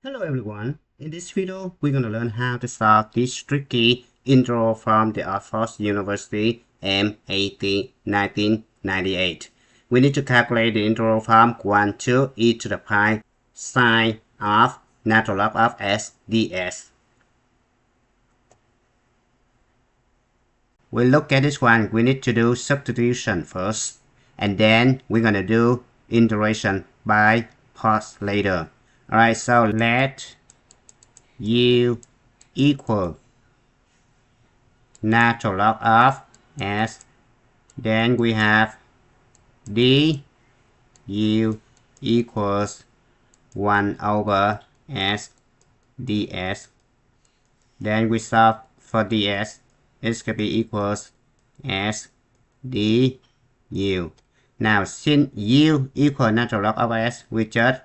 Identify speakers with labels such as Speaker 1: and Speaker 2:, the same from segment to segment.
Speaker 1: Hello everyone, in this video we're going to learn how to solve this tricky intro from the Oxford University MAT 1998. We need to calculate the integral from 1 to e to the pi sine of natural log of s ds. We look at this one, we need to do substitution first, and then we're going to do integration by parts later. Alright, so let u equal natural log of s, then we have d u equals 1 over s ds, then we solve for ds, it's going to be equals s du. Now since u equal natural log of s, we just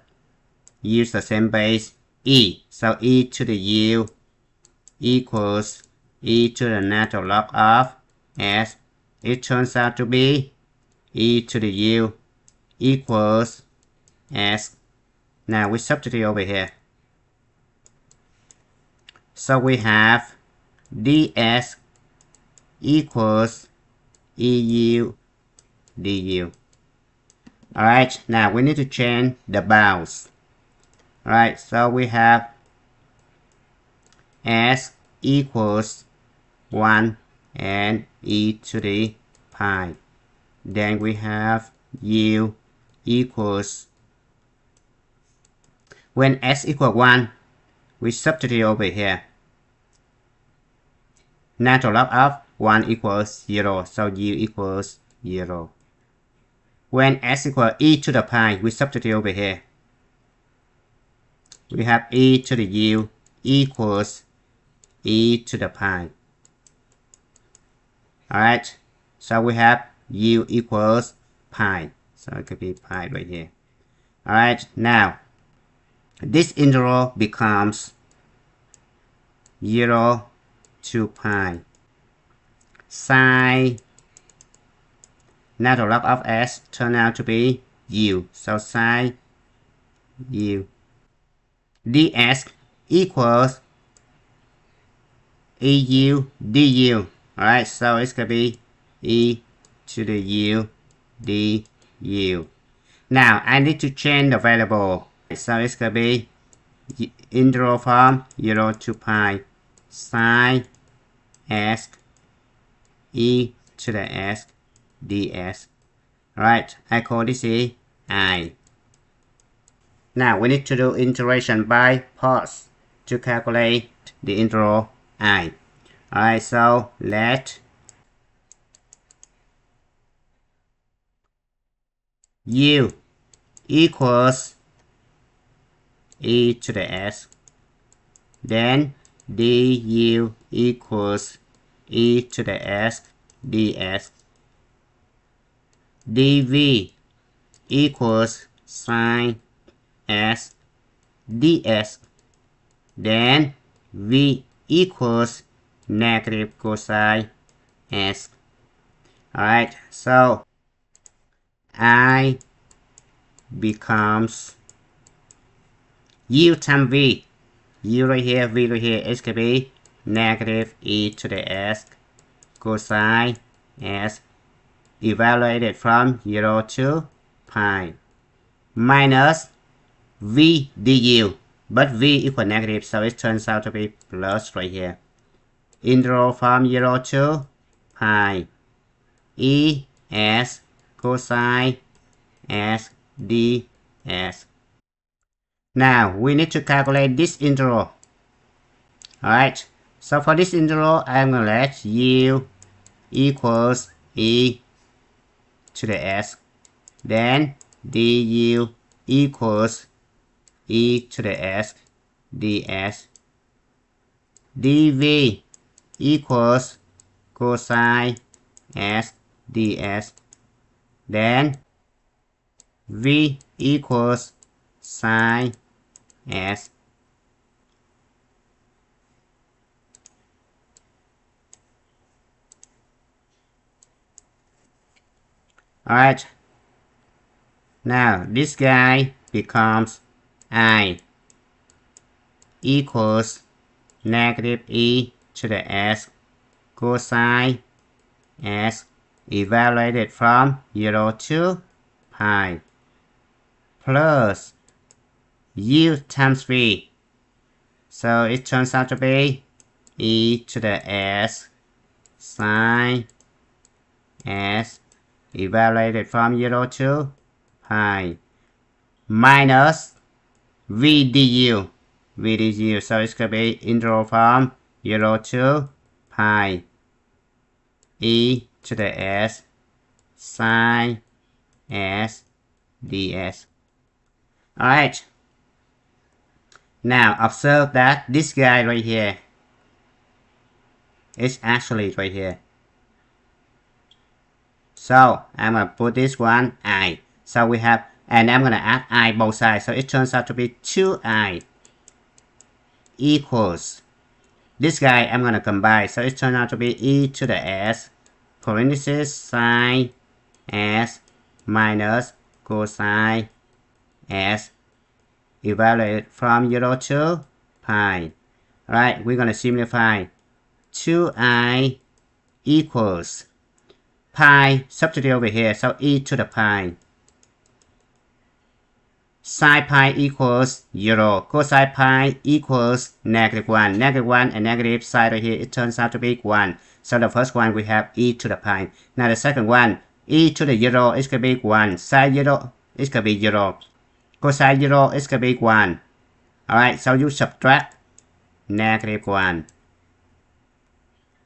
Speaker 1: use the same base e, so e to the u equals e to the natural log of s. It turns out to be e to the u equals s. Now we substitute over here, so we have ds equals eu du. Alright, now we need to change the bounds. Alright, so we have s equals 1 and e to the pi. Then we have u equals, when s equals 1, we substitute over here. Natural log of 1 equals 0, so u equals 0. When s equals e to the pi, we substitute over here. We have e to the u equals e to the pi. Alright, so we have u equals pi, so it could be pi right here. Alright, now this integral becomes 0 to pi sine natural log of s turn out to be u, so sine u. ds equals eu du. Alright, so it's going to be e to the u du. Now I need to change the variable, so it's going to be integral from 0 to pi sine s e to the s ds. Alright, I call this I. Now we need to do integration by parts to calculate the integral I. Alright, so let u equals e to the s, then du equals e to the s ds, dv equals sine s ds, then v equals negative cosine s. Alright, so I becomes u times v, u right here, v right here, it's going to be negative e to the s cosine s evaluated from 0 to pi minus v du, but v equal negative, so it turns out to be plus right here. Integral from 0 to pi e s cosine s ds. Now we need to calculate this integral. Alright, so for this integral I'm going to let u equals e to the s, then du equals e to the s ds, dv equals cosine s ds, then v equals sine s. Alright, now this guy becomes I. equals negative e to the s cosine s evaluated from 0 to pi plus u times v. So it turns out to be e to the s sine s evaluated from 0 to pi minus v du. So it's going to be integral from 0 to pi e to the s sine s ds. Alright. Now observe that this guy right here is actually right here. So I'm gonna put this one I. So we have, and I'm gonna add I both sides. So it turns out to be 2I equals. This guy I'm gonna combine. So it turns out to be e to the s parenthesis sine s minus cosine s evaluated from 0 to pi. Alright, we're gonna simplify. 2I equals pi, substitute over here, so e to the pi. Sine pi equals 0. Cosine pi equals negative 1. Negative 1 and negative side right here, it turns out to be 1. So the first one we have e to the pi. Now the second one, e to the 0 is going to be 1. Sine 0 is going to be 0. Cosine 0 is going to be 1. Alright, so you subtract negative 1.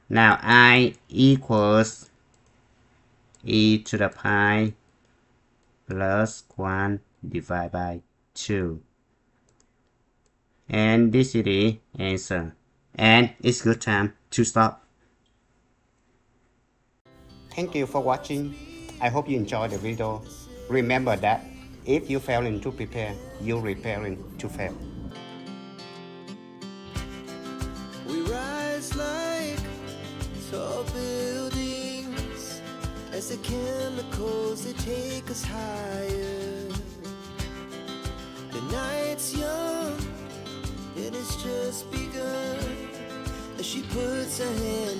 Speaker 1: Now I equals e to the pi plus 1 divided by 2. And this is the answer. And it's good time to stop. Thank you for watching. I hope you enjoyed the video. Remember that if you failing to prepare, you're preparing to fail.
Speaker 2: We rise like tall buildings as the chemicals they take us higher. The night's young and it's just begun as she puts her hand